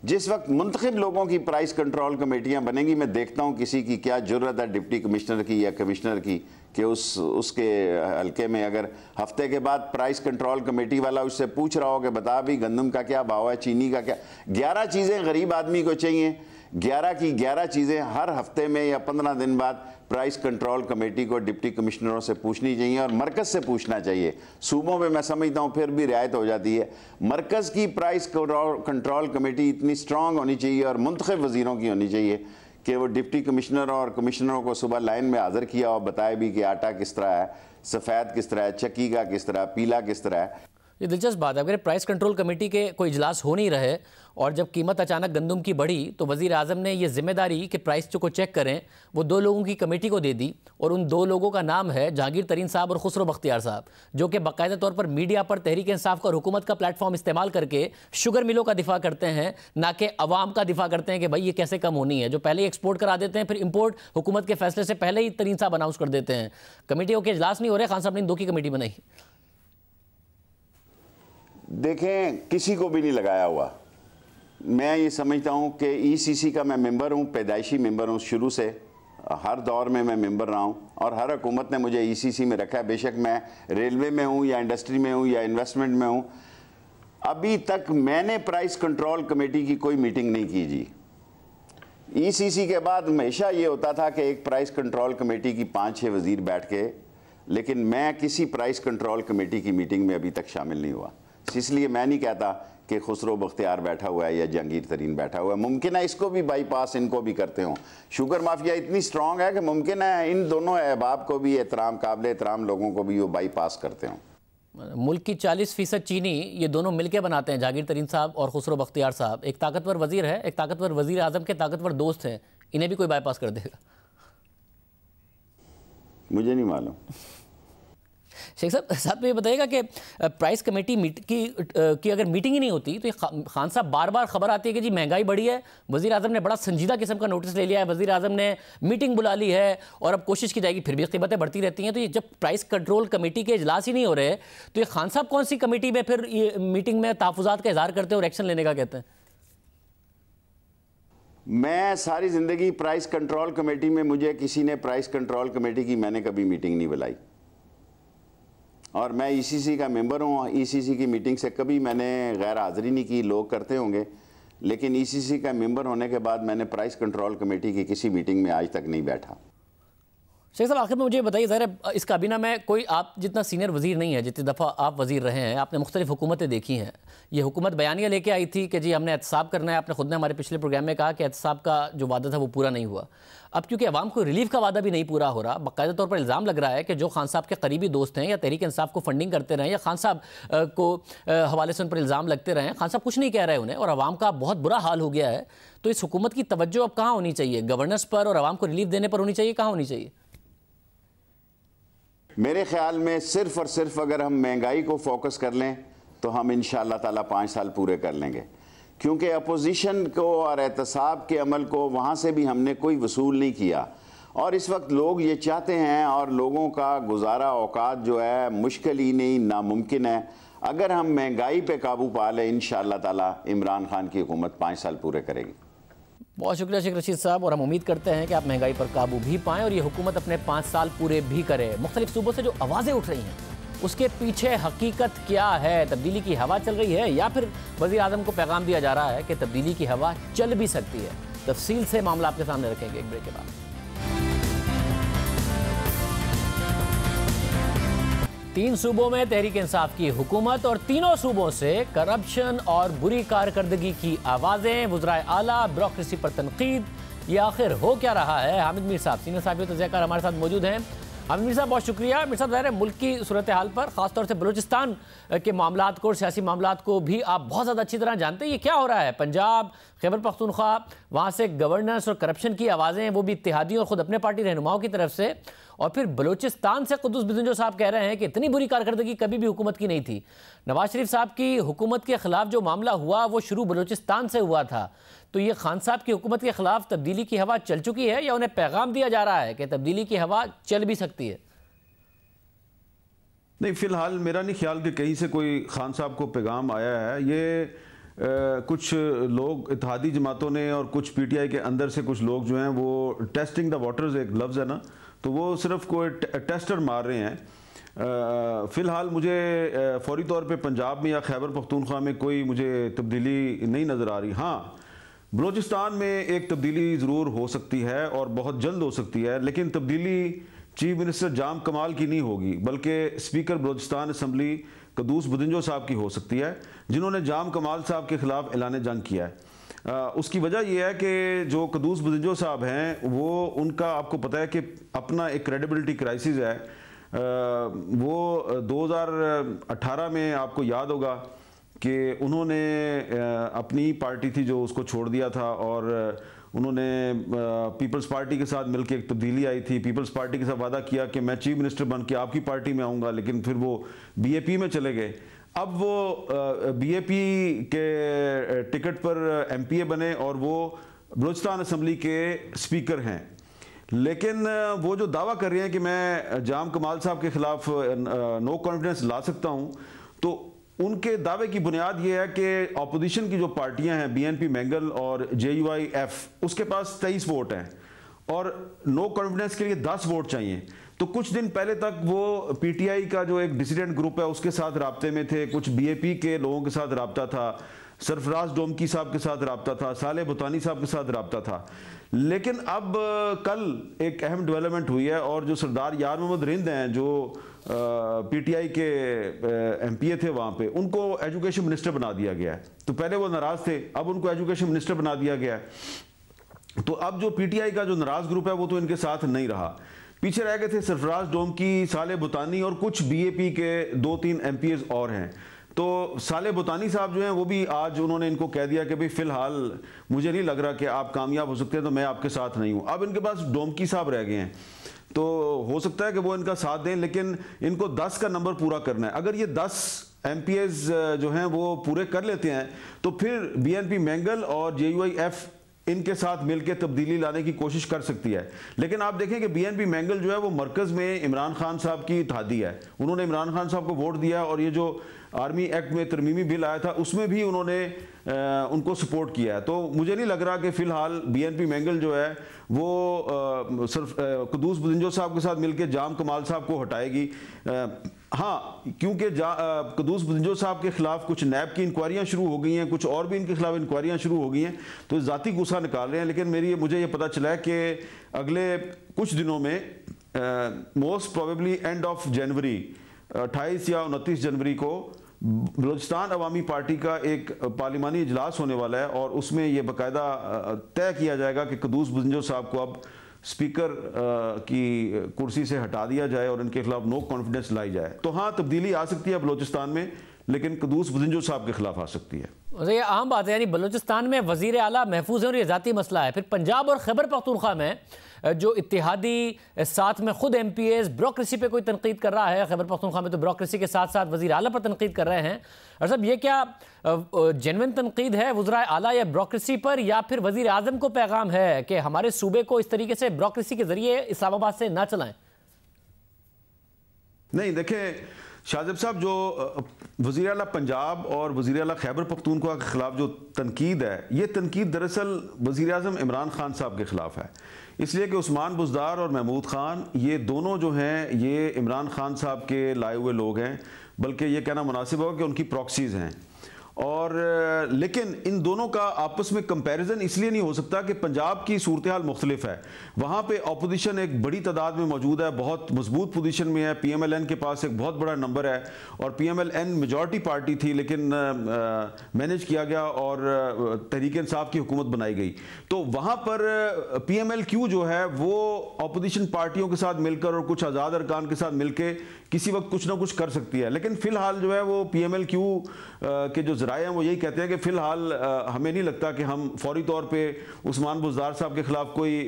जिस वक्त मुंतखब लोगों की प्राइस कंट्रोल कमेटियां बनेंगी, मैं देखता हूं किसी की क्या जुर्रत है डिप्टी कमिश्नर की या कमिश्नर की कि उसके हल्के में अगर हफ्ते के बाद प्राइस कंट्रोल कमेटी वाला उससे पूछ रहा हो कि बता भी गंदम का क्या भाव है, चीनी का क्या। 11 चीज़ें गरीब आदमी को चाहिए, 11 की 11 चीज़ें हर हफ्ते में या 15 दिन बाद प्राइस कंट्रोल कमेटी को डिप्टी कमिश्नरों से पूछनी चाहिए और मरकज़ से पूछना चाहिए। सूबों में मैं समझता हूँ फिर भी रियायत हो जाती है। मरकज़ की प्राइस कंट्रोल कमेटी इतनी स्ट्रॉन्ग होनी चाहिए और मुंतखब वज़ीरों की होनी चाहिए कि वो डिप्टी कमिश्नर और कमिश्नरों को सुबह लाइन में हाज़िर किया और बताए भी कि आटा किस तरह है, सफ़ेद किस तरह है, चक्की का किस तरह, पीला किस तरह है। ये दिलचस्प बात है, अगर प्राइस कंट्रोल कमेटी के कोई इजलास हो नहीं रहे और जब कीमत अचानक गंदम की बढ़ी तो वज़ीर आज़म ने ये जिम्मेदारी कि प्राइस को चेक करें वो 2 लोगों की कमेटी को दे दी, और उन 2 लोगों का नाम है जहांगीर तरीन साहब और खुसरो बख्तियार साहब, जो कि बाकायदा तौर पर मीडिया पर तहरीक इंसाफ का और हुकूमत का प्लेटफॉर्म इस्तेमाल करके शुगर मिलों का दिफा करते हैं, ना कि अवाम का दिफा करते हैं कि भाई ये कैसे कम होनी है। जो पहले ही एक्सपोर्ट करा देते हैं, फिर इंपोर्ट हुकूमत के फैसले से पहले ही तरीन साहब अनाउंस कर देते हैं। कमेटियों के इजलास नहीं हो रहे, खान साहब ने इन 2 की कमेटी बनाई। देखें, किसी को भी नहीं लगाया हुआ। मैं ये समझता हूँ कि ईसीसी का मैं मेंबर हूँ, पैदाइशी मेंबर हूँ, शुरू से हर दौर में मैं मेंबर रहा हूँ और हर हुकूमत ने मुझे ईसीसी में रखा है। बेशक मैं रेलवे में हूँ या इंडस्ट्री में हूँ या इन्वेस्टमेंट में हूँ, अभी तक मैंने प्राइस कंट्रोल कमेटी की कोई मीटिंग नहीं की जी। ईसीसी के बाद हमेशा ये होता था कि एक प्राइस कंट्रोल कमेटी की 5-6 वज़ीर बैठ के, लेकिन मैं किसी प्राइस कंट्रोल कमेटी की मीटिंग में अभी तक शामिल नहीं हुआ। इसलिए मैं नहीं कहता कि खुसरो बख्तियार बैठा हुआ है या जहांगीर तरीन बैठा हुआ है। मुमकिन है इसको भी बाईपास इनको भी करते हों। शुगर माफिया इतनी स्ट्रॉन्ग है कि मुमकिन है इन दोनों अहबाब को भी, एहतराम काबिल एहतराम लोगों को भी वो बाईपास करते हों। मुल्क की 40% चीनी ये दोनों मिलकर बनाते हैं, जहांगीर तरीन साहब और खुसरो बख्तियार साहब। एक ताकतवर वजीर है, एक ताकतवर वजीर आजम के ताकतवर दोस्त हैं, इन्हें भी कोई बाईपास कर देगा? मुझे नहीं मालूम। शेख साहब साथ में ये बताइएगा कि प्राइस कमेटी की अगर मीटिंग ही नहीं होती तो खान साहब बार बार खबर आती है कि जी महंगाई बढ़ी है, वज़ीर आज़म ने बड़ा संजीदा किस्म का नोटिस ले लिया है, वज़ीर आज़म ने मीटिंग बुला ली है और अब कोशिश की जाएगी, फिर भी कीमतें बढ़ती रहती हैं। तो ये जब प्राइस कंट्रोल कमेटी के इजलास ही नहीं हो रहे तो ये खान साहब कौन सी कमेटी में फिर ये मीटिंग में तहफ़्फ़ुज़ात का इज़हार करते हैं और एक्शन लेने का कहते हैं? मैं सारी ज़िंदगी प्राइस कंट्रोल कमेटी में, मुझे किसी ने प्राइस कंट्रोल कमेटी की मैंने कभी मीटिंग नहीं बुलाई और मैं ईसीसी का मेंबर हूँ। ईसीसी की मीटिंग से कभी मैंने गैर हाज़िरी नहीं की, लोग करते होंगे, लेकिन ईसीसी का मेंबर होने के बाद मैंने प्राइस कंट्रोल कमेटी की किसी मीटिंग में आज तक नहीं बैठा। शेख साहब आखिर में मुझे बताइए, ज़रा इस काबीना में कोई आप जितना सीनियर वज़ीर नहीं है, जितनी दफ़ा आप वज़ीर रहे हैं, आपने मुख्तलिफ हुकूमतें देखी हैं। ये हुकूमत बयानिया लेके आई थी कि जी हमने एहतसाब करना है, आपने खुद ने हमारे पिछले प्रोग्राम में कहा कि एहतसाब का जो वादा था वो पूरा नहीं हुआ। अब क्योंकि अवाम को रिलीफ का वादा भी नहीं पूरा हो रहा, बाकायदा तौर पर इल्ज़ाम लग रहा है कि जो खान साहब के करीबी दोस्त हैं या तहरीक इंसाफ को फंडिंग करते रहे या खान साहब को हवाले से उन पर इल्ज़ाम लगते रहे, खान साहब कुछ नहीं कह रहे उन्हें और अवाम का बहुत बुरा हाल हो गया है। तो इस हुकूमत की तवज्जो अब कहाँ होनी चाहिए? गवर्नेंस पर और अवाम को रिलीफ देने पर होनी चाहिए, कहाँ होनी चाहिए? मेरे ख्याल में सिर्फ और सिर्फ अगर हम महंगाई को फोकस कर लें तो हम इंशाअल्लाह ताला 5 साल पूरे कर लेंगे, क्योंकि अपोजिशन को और एहतसाब के अमल को वहाँ से भी हमने कोई वसूल नहीं किया और इस वक्त लोग ये चाहते हैं और लोगों का गुजारा औकात जो है मुश्किल ही नहीं नामुमकिन है। अगर हम महंगाई पे काबू पा लें इंशाअल्लाह ताला इमरान खान की हुकूमत 5 साल पूरे करेगी। बहुत शुक्रिया शेख रशीद साहब, और हम उम्मीद करते हैं कि आप महंगाई पर काबू भी पाएँ और ये हुकूमत अपने 5 साल पूरे भी करे। मुख्तलिफ सूबों से जो आवाज़ें उठ रही हैं उसके पीछे हकीकत क्या है? तब्दीली की हवा चल रही है या फिर वज़ीर आज़म को पैगाम दिया जा रहा है कि तब्दीली की हवा चल भी सकती है? तफसील से मामला आपके सामने रखेंगे एक ब्रेक के बाद। 3 सूबों में तहरीक इंसाफ की हुकूमत और तीनों सूबों से करप्शन और बुरी कारकर्दगी की आवाज़ें, वज़राए आला, ब्यूरोक्रेसी पर तनकीद। ये आखिर हो क्या रहा है? हामिद मीर साहब सीनियर साहब तज़किया हमारे साथ मौजूद हैं। हामिद मीर साहब बहुत शुक्रिया। मीर साहब ज़ाहिर है मुल्क की सूरत हाल पर ख़ासतौर से बलूचिस्तान के मामलात को और सियासी मामलात को भी आप बहुत ज़्यादा अच्छी तरह जानते हैं। ये क्या हो रहा है? पंजाब, खैबर पख्तूनख्वा, वहाँ से गवर्नेंस और करप्शन की आवाज़ें, वो भी इत्तेहादियों और ख़ुद अपने पार्टी रहनुमाओं की तरफ से, और फिर बलूचिस्तान से कुद्दूस बिदुंजो साहब कह रहे हैं कि इतनी बुरी कारकर्दगी कभी भी हुकूमत की नहीं थी। नवाज शरीफ साहब की हुकूमत के ख़िलाफ़ जो मामला हुआ वो शुरू बलूचिस्तान से हुआ था। तो ये खान साहब की हुकूमत के ख़िलाफ़ तब्दीली की हवा चल चुकी है या उन्हें पैगाम दिया जा रहा है कि तब्दीली की हवा चल भी सकती है? नहीं, फ़िलहाल मेरा नहीं ख्याल कि कहीं से कोई खान साहब को पैगाम आया है। ये कुछ लोग इत्तेहादी जमातों ने और कुछ पीटीआई के अंदर से कुछ लोग जो हैं वो टेस्टिंग द वाटर्स, एक लफ्ज़ है ना, तो वो सिर्फ कोई टेस्टर मार रहे हैं। फ़िलहाल मुझे फौरी तौर पे पंजाब में या खैबर पख्तूनख्वा में कोई मुझे तब्दीली नहीं नज़र आ रही। हाँ, बलूचिस्तान में एक तब्दीली ज़रूर हो सकती है और बहुत जल्द हो सकती है, लेकिन तब्दीली चीफ मिनिस्टर जाम कमाल की नहीं होगी, बल्कि स्पीकर बलूचिस्तान असम्बली कुद्दूस बिदुंजो साहब की हो सकती है, जिन्होंने जाम कमाल साहब के ख़िलाफ़ ऐलान जंग किया है। उसकी वजह यह है कि जो कुद्दूस बिदुंजो साहब हैं वो, उनका आपको पता है कि अपना एक क्रेडिबिलिटी क्राइसिस है। वो 2018 में आपको याद होगा कि उन्होंने अपनी पार्टी थी जो उसको छोड़ दिया था और उन्होंने पीपल्स पार्टी के साथ मिलकर एक तब्दीली आई थी। पीपल्स पार्टी के साथ वादा किया कि मैं चीफ मिनिस्टर बन के आपकी पार्टी में आऊँगा, लेकिन फिर वो बीएपी में चले गए। अब वो बीएपी के टिकट पर एमपीए बने और वो बलूचिस्तान असम्बली के स्पीकर हैं, लेकिन वो जो दावा कर रहे हैं कि मैं जाम कमाल साहब के ख़िलाफ़ नो कॉन्फिडेंस ला सकता हूँ, तो उनके दावे की बुनियाद ये है कि अपोजिशन की जो पार्टियां हैं, बीएनपी मैंगल और जेयूआईएफ, उसके पास 23 वोट हैं और नो कॉन्फिडेंस के लिए 10 वोट चाहिए। तो कुछ दिन पहले तक वो पीटीआई का जो एक डिसिडेंट ग्रुप है उसके साथ राब्ते में थे, कुछ बीएपी के लोगों के साथ राब्ता था, सरफराज डोमकी साहब के साथ राब्ता था, साले बुतानी साहब के साथ राब्ता था। लेकिन अब कल एक अहम डेवलपमेंट हुई है और जो सरदार यार मोहम्मद रिंद हैं, जो पीटीआई के एमपीए थे वहाँ पे, उनको एजुकेशन मिनिस्टर बना दिया गया है। तो पहले वो नाराज़ थे, अब उनको एजुकेशन मिनिस्टर बना दिया गया है। तो अब जो पीटीआई का जो नाराज़ ग्रुप है वो तो इनके साथ नहीं रहा। पीछे रह गए थे सरफराज डोमकी, साले बुतानी और कुछ बीएपी के 2-3 एमपीएस और हैं। तो साले बुतानी साहब जो हैं वो भी आज उन्होंने इनको कह दिया कि भाई फ़िलहाल मुझे नहीं लग रहा कि आप कामयाब हो सकते हैं, तो मैं आपके साथ नहीं हूँ। अब इनके पास डोमकी साहब रह गए हैं। तो हो सकता है कि वो इनका साथ दें, लेकिन इनको 10 का नंबर पूरा करना है। अगर ये 10 MPs जो हैं वो पूरे कर लेते हैं तो फिर BNP मैंगल और JUIF इनके साथ मिलकर तब्दीली लाने की कोशिश कर सकती है। लेकिन आप देखें कि BNP मैंगल जो है वो मरकज़ में इमरान खान साहब की इत्तेहादी है, उन्होंने इमरान खान साहब को वोट दिया और ये जो आर्मी एक्ट में तरमीमी बिल आया था उसमें भी उन्होंने उनको सपोर्ट किया है। तो मुझे नहीं लग रहा कि फ़िलहाल BNP मैंगल जो है वो सिर्फ कुदूस बुज़िंजो साहब के साथ मिलकर जाम कमाल साहब को हटाएगी। हाँ, क्योंकि कुदूस बुज़िंजो साहब के खिलाफ कुछ नैब की इंक्वायरियाँ शुरू हो गई हैं, कुछ और भी इनके खिलाफ इंक्वायरियाँ शुरू हो गई हैं, तो ज़ाती गुस्सा निकाल रहे हैं। लेकिन मुझे ये पता चला है कि अगले कुछ दिनों में most probably end of January 28 या 29 जनवरी को बलूचिस्तान अवामी पार्टी का एक पार्लिमानी इजलास होने वाला है और उसमें यह बाकायदा तय किया जाएगा कि कुदूस बुज़िंजो साहब को अब स्पीकर की कुर्सी से हटा दिया जाए और इनके खिलाफ नो कॉन्फिडेंस लाई जाए। तो हाँ, तब्दीली आ सकती है बलूचिस्तान में, लेकिन कुदूस बुज़िंजो साहब के खिलाफ आ सकती है। ये आम बात है, यानी बलूचिस्तान में वज़ीर आला महफूज है और ये ज़ाती मसला है। फिर पंजाब और खैबर पख्तूनख्वा में जो इत्तेहादी साथ में खुद MPs ब्यूरोक्रेसी पे कोई तनकीद कर रहा है, खैबर पख्तूनख्वा में तो ब्यूरोक्रेसी के साथ साथ वज़ीर आला पर तनकीद कर रहे हैं। और साहब, ये क्या जेन्युइन तनकीद है वज़ीर आला या ब्यूरोक्रेसी पर, या फिर वज़ीर आज़म को पैगाम है कि हमारे सूबे को इस तरीके से ब्यूरोक्रेसी के जरिए इस्लामाबाद से ना चलाएं? नहीं, देखें शाहज़ेब साहब, जो वज़ीर आला पंजाब और वज़ीर आला खैबर पख्तूनख्वा के ख़िलाफ़ जो तनकीद है, ये तनकीद दरअसल वज़ीर आज़म इमरान खान साहब के ख़िलाफ़ है। इसलिए कि उस्मान बुज़दार और महमूद ख़ान ये दोनों जो हैं ये इमरान खान साहब के लाए हुए लोग हैं, बल्कि ये कहना मुनासिब होगा कि उनकी प्रॉक्सीज़ हैं। और लेकिन इन दोनों का आपस में कंपैरिजन इसलिए नहीं हो सकता कि पंजाब की सूरत हाल मुख्तलिफ है। वहाँ पे अपोजिशन एक बड़ी तादाद में मौजूद है, बहुत मजबूत पोजीशन में है, PMLN के पास एक बहुत बड़ा नंबर है और PMLN मेजॉरिटी पार्टी थी, लेकिन मैनेज किया गया और तहरीक इंसाफ की हुकूमत बनाई गई। तो वहाँ पर PMLQ जो है वो अपोजिशन पार्टियों के साथ मिलकर और कुछ आज़ाद अरकान के साथ मिलकर किसी वक्त कुछ ना कुछ कर सकती है। लेकिन फ़िलहाल जो है वो PMLQ के जो ज़राए हैं वो यही कहते हैं कि फ़िलहाल हमें नहीं लगता कि हम फौरी तौर पे उस्मान बुज़दार साहब के ख़िलाफ़ कोई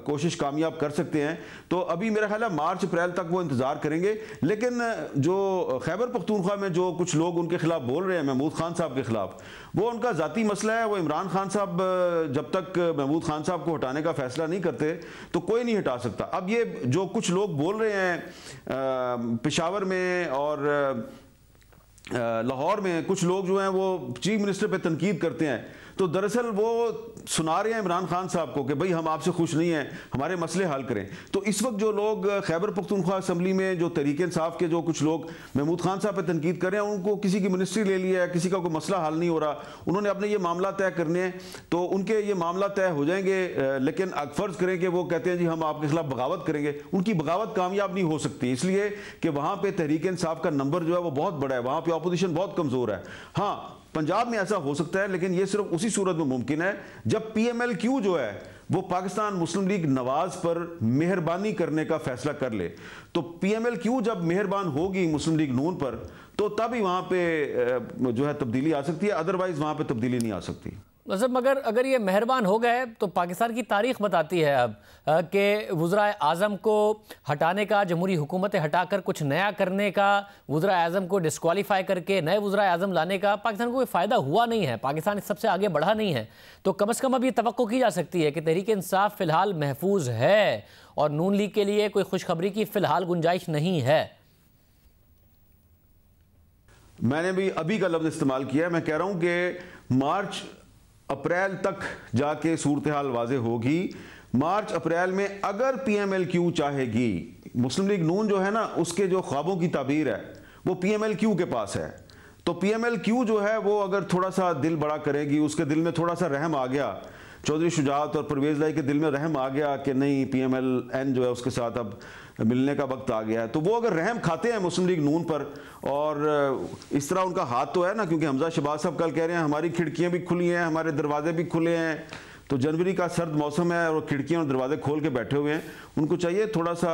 कोशिश कामयाब कर सकते हैं। तो अभी मेरा ख्याल है मार्च अप्रैल तक वो इंतज़ार करेंगे। लेकिन जो खैबर पख्तूनख्वा में जो कुछ लोग उनके खिलाफ बोल रहे हैं महमूद खान साहब के खिलाफ, वो उनका ज़ाती मसला है। वो इमरान खान साहब जब तक महमूद खान साहब को हटाने का फैसला नहीं करते तो कोई नहीं हटा सकता। अब ये जो कुछ लोग बोल रहे हैं पेशावर में और लाहौर में, कुछ लोग जो हैं वो चीफ मिनिस्टर पे तनकीद करते हैं, तो दरअसल वो सुना रहे हैं इमरान खान साहब को कि भाई हम आपसे खुश नहीं हैं, हमारे मसले हल करें। तो इस वक्त जो लोग खैबर पख्तूनख्वा असम्बली में जो तहरीक इंसाफ के जो कुछ लोग महमूद खान साहब पे तनकीद कर रहे हैं, उनको किसी की मिनिस्ट्री ले लिया है, किसी का कोई मसला हल नहीं हो रहा, उन्होंने अपने ये मामला तय करने हैं, तो उनके ये मामला तय हो जाएंगे। लेकिन फ़र्ज़ करें कि वो कहते हैं जी हम आपके खिलाफ बगावत करेंगे, उनकी बगावत कामयाब नहीं हो सकती, इसलिए कि वहाँ पर तहरीक इंसाफ का नंबर जो है वो बहुत बड़ा है, वहाँ पर अपोजिशन बहुत कमज़ोर है। हाँ, पंजाब में ऐसा हो सकता है, लेकिन यह सिर्फ उसी सूरत में मुमकिन है जब PMLQ जो है वो पाकिस्तान मुस्लिम लीग नवाज पर मेहरबानी करने का फैसला कर ले। तो PMLQ जब मेहरबान होगी मुस्लिम लीग नून पर, तो तभी वहां पे जो है तब्दीली आ सकती है, अदरवाइज वहां पे तब्दीली नहीं आ सकती। मतलब मगर अगर ये मेहरबान हो गए तो पाकिस्तान की तारीख बताती है अब कि वज़ीर आज़म को हटाने का, जमहूरी हुकूमतें हटाकर कुछ नया करने का, वज़ीर आज़म को डिस्क्वालीफाई करके नए वज़ीर आज़म लाने का पाकिस्तान को कोई फ़ायदा हुआ नहीं है, पाकिस्तान सबसे आगे बढ़ा नहीं है। तो कम अज़ कम अब ये तवक्को की जा सकती है कि तहरीक इंसाफ फ़िलहाल महफूज है और नून लीग के लिए कोई खुशखबरी की फ़िलहाल गुंजाइश नहीं है। मैंने भी अभी का लफ्ज़ इस्तेमाल किया, मैं कह रहा हूँ कि मार्च अप्रैल तक जाके सूरत हाल वाज़ेह होगी। मार्च अप्रैल में अगर PMLQ चाहेगी, मुस्लिम लीग नून जो है ना उसके जो ख्वाबों की ताबीर है वो PMLQ के पास है, तो PMLQ जो है वो अगर थोड़ा सा दिल बड़ा करेगी, उसके दिल में थोड़ा सा रहम आ गया, चौधरी शुजात और परवेज़ लाई के दिल में रहम आ गया कि नहीं PMLN जो है उसके साथ अब मिलने का वक्त आ गया है, तो वो अगर रहम खाते हैं मुस्लिम लीग नून पर, और इस तरह उनका हाथ तो है ना, क्योंकि हमजा शहबाज साहब कल कह रहे हैं हमारी खिड़कियां भी खुली हैं, हमारे दरवाजे भी खुले हैं, तो जनवरी का सर्द मौसम है और खिड़कियां और दरवाजे खोल के बैठे हुए हैं, उनको चाहिए थोड़ा सा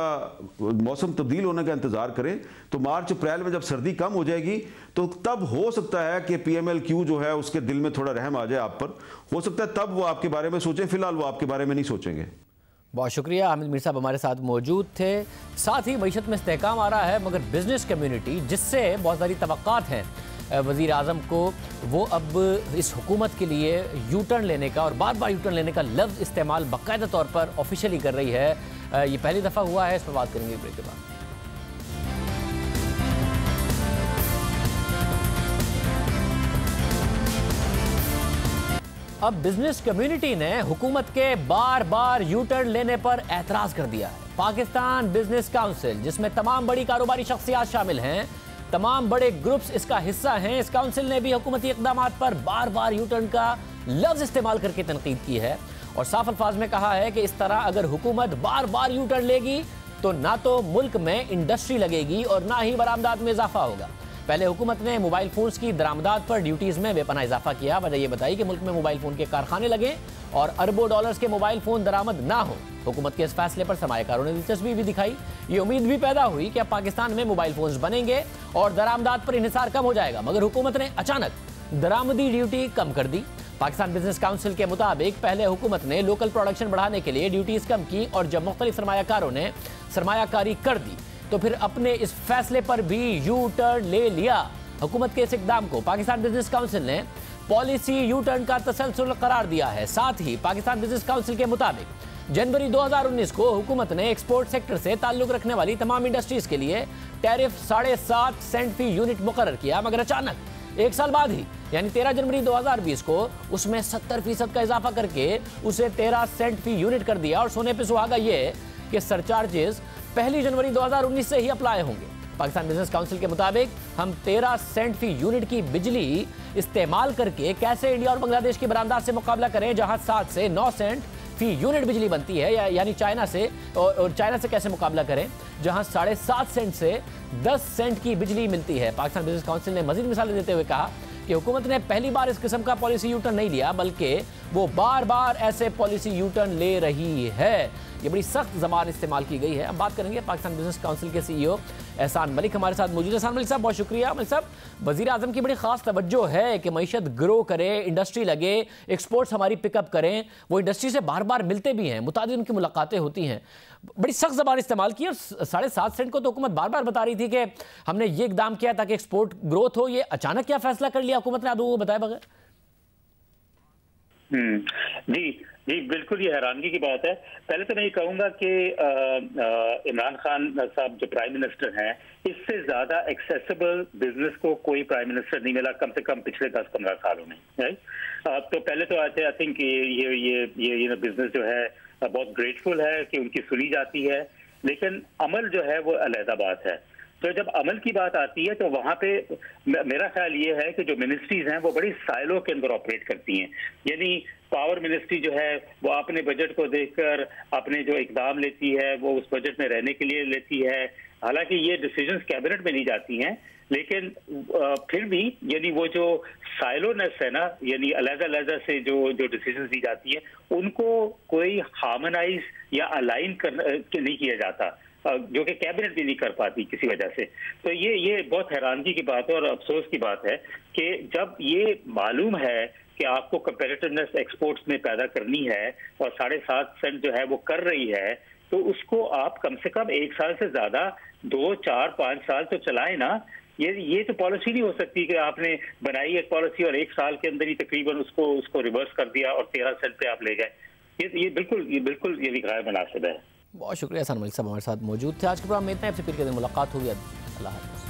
मौसम तब्दील होने का इंतज़ार करें। तो मार्च अप्रैल में जब सर्दी कम हो जाएगी तो तब हो सकता है कि PMLQ जो है उसके दिल में थोड़ा रहम आ जाए आप पर, हो सकता है तब वो आपके बारे में सोचें, फिलहाल वो आपके बारे में नहीं सोचेंगे। बहुत शुक्रिया। हामिद मीर साहब हमारे साथ मौजूद थे। साथ ही मईशत में इस्तेहकाम आ रहा है, मगर बिजनेस कम्युनिटी जिससे बहुत सारी तवक्कात हैं वज़ीर आज़म को, वो अब इस हुकूमत के लिए यू टर्न लेने का और बार बार यू टर्न लेने का लफ्ज़ इस्तेमाल बाकायदा तौर पर ऑफिशियली कर रही है। ये पहली दफ़ा हुआ है, इस पर बात करेंगे ब्रेक के बाद। अब बिजनेस कम्युनिटी ने हुकूमत के बार बार यू टर्न लेने पर एतराज कर दिया है। पाकिस्तान बिजनेस काउंसिल, जिसमें तमाम बड़ी कारोबारी शख्सियात शामिल हैं, तमाम बड़े ग्रुप्स इसका हिस्सा हैं, इस काउंसिल ने भी हुकूमती इक़दामात पर बार बार यू टर्न का लफ्ज़ इस्तेमाल करके तनकीद की है और साफ अल्फाज में कहा है कि इस तरह अगर हुकूमत बार बार यू टर्न लेगी तो ना तो मुल्क में इंडस्ट्री लगेगी और ना ही बरामदात में इजाफा होगा। पहले हुकूमत ने मोबाइल फोन्स की दरामदात पर ड्यूटीज़ में बेपनाह इजाफा किया। वजह यह बताई कि मुल्क में मोबाइल फ़ोन के कारखाने लगे और अरबों डॉलर्स के मोबाइल फ़ोन दरामद ना हो। हुकूमत के इस फैसले पर सरमायाकारों ने दिलचस्पी भी दिखाई। ये उम्मीद भी पैदा हुई कि अब पाकिस्तान में मोबाइल फ़ोन्स बनेंगे और दरामदात पर इन्हिसार कम हो जाएगा, मगर हुकूमत ने अचानक दरामदी ड्यूटी कम कर दी। पाकिस्तान बिजनेस काउंसिल के मुताबिक पहले हुकूमत ने लोकल प्रोडक्शन बढ़ाने के लिए ड्यूटीज़ कम की और जब मुख्तलिफ सरमायाकारों ने सरमायाकारी कर दी तो फिर अपने इस फैसले पर भी यू टर्न ले लिया। हुकूमत के इस इक़दाम को पाकिस्तान बिजनेस काउंसिल ने पॉलिसी यू टर्न का तसलसल करार दिया है। साथ ही पाकिस्तान बिजनेस काउंसिल के मुताबिक जनवरी 2019 को हुकूमत ने एक्सपोर्ट सेक्टर से ताल्लुक रखने वाली तमाम इंडस्ट्रीज के लिए टैरिफ 7.5 सेंट फी यूनिट मुकर्रर किया, मगर अचानक एक साल बाद ही यानी 13 जनवरी 2020 को उसमें 70% का इजाफा करके उसे 13 सेंट फी यूनिट कर दिया। और सोने पे सुहागा ये कि सरचार्जेस 1 जनवरी 2019 से ही अप्लाई होंगे। पाकिस्तान बिजनेस काउंसिल के मुताबिक हम 13 सेंट फी यूनिट की बिजली इस्तेमाल करके कैसे इंडिया और बांग्लादेश की बरामदात से मुकाबला करें, जहां 7 से 9 सेंट फी यूनिट बिजली बनती है, यानी चाइना से, और चाइना से कैसे मुकाबला करें जहां 7.5 सेंट से 10 सेंट की बिजली मिलती है। पाकिस्तान बिजनेस काउंसिल ने मजीद मिसालें देते हुए कहा कि हुकूमत ने पहली बार इस किस्म का पॉलिसी यू टर्न नहीं लिया, बल्कि वो बार बार ऐसे पॉलिसी यू टर्न ले रही है। ये बड़ी सख्त ज़बान इस्तेमाल की गई है। अब बात करेंगे पाकिस्तान बिजनेस काउंसिल के CEO एहसान मलिक हमारे साथ मौजूद है। एहसान मलिक साहब बहुत शुक्रिया। मलिक साहब, वज़ीर आज़म की बड़ी ख़ास तवज्जो है कि मईशत ग्रो करे, इंडस्ट्री लगे, एक्सपोर्ट्स हमारी पिकअप करें। वो इंडस्ट्री से बार बार मिलते भी हैं, मुतादिद उनकी मुलाकातें होती हैं। बड़ी सख्त ज़बान इस्तेमाल की और 7.5 सेंट को तो हुकूमत बार बार बता रही थी कि हमने ये इकदाम किया ताकि एक्सपोर्ट ग्रोथ हो। ये अचानक क्या फैसला कर लिया हुकूमत ने, आप वो बताए बगैर? जी बिल्कुल, ये हैरानगी की बात है। पहले तो मैं ये कहूँगा कि इमरान खान साहब जो प्राइम मिनिस्टर हैं, इससे ज़्यादा एक्सेसिबल बिजनेस को कोई प्राइम मिनिस्टर नहीं मिला कम से कम पिछले 10-15 सालों में, राइट। तो पहले तो आई थिंक ये बिजनेस जो है बहुत ग्रेटफुल है कि उनकी सुनी जाती है, लेकिन अमल जो है वो अलहदा बात है। तो जब अमल की बात आती है तो वहाँ पे मेरा ख्याल ये है कि जो मिनिस्ट्रीज हैं वो बड़ी साइलो के अंदर ऑपरेट करती हैं। यानी पावर मिनिस्ट्री जो है वो अपने बजट को देखकर अपने जो इकदाम लेती है वो उस बजट में रहने के लिए लेती है। हालांकि ये डिसीजंस कैबिनेट में नहीं जाती हैं, लेकिन फिर भी यानी वो जो साइलोनेस है ना, यानी अलग-अलग से जो डिसीजंस दी जाती है उनको कोई हार्मोनाइज या अलाइन नहीं किया जाता, जो कि कैबिनेट भी नहीं कर पाती किसी वजह से। तो ये बहुत हैरानगी की बात है और अफसोस की बात है कि जब ये मालूम है कि आपको कंपेरेटिवनेस एक्सपोर्ट्स में पैदा करनी है और 7.5 सेंट जो है वो कर रही है, तो उसको आप कम से कम 1 साल से ज्यादा 2, 4, 5 साल तो चलाएं ना। ये तो पॉलिसी नहीं हो सकती कि आपने बनाई एक पॉलिसी और 1 साल के अंदर ही तकरीबन उसको रिवर्स कर दिया और 13 सेंट पे आप ले गए। ये बिल्कुल ये भी गैर मुनासिब है। बहुत शुक्रिया एहसान मलिक साहब हमारे साथ मौजूद थे। आज के प्रोग्राम में इतना, आपसे फिर के दिन मुलाकात होगी। अल्लाह हाफ़िज़।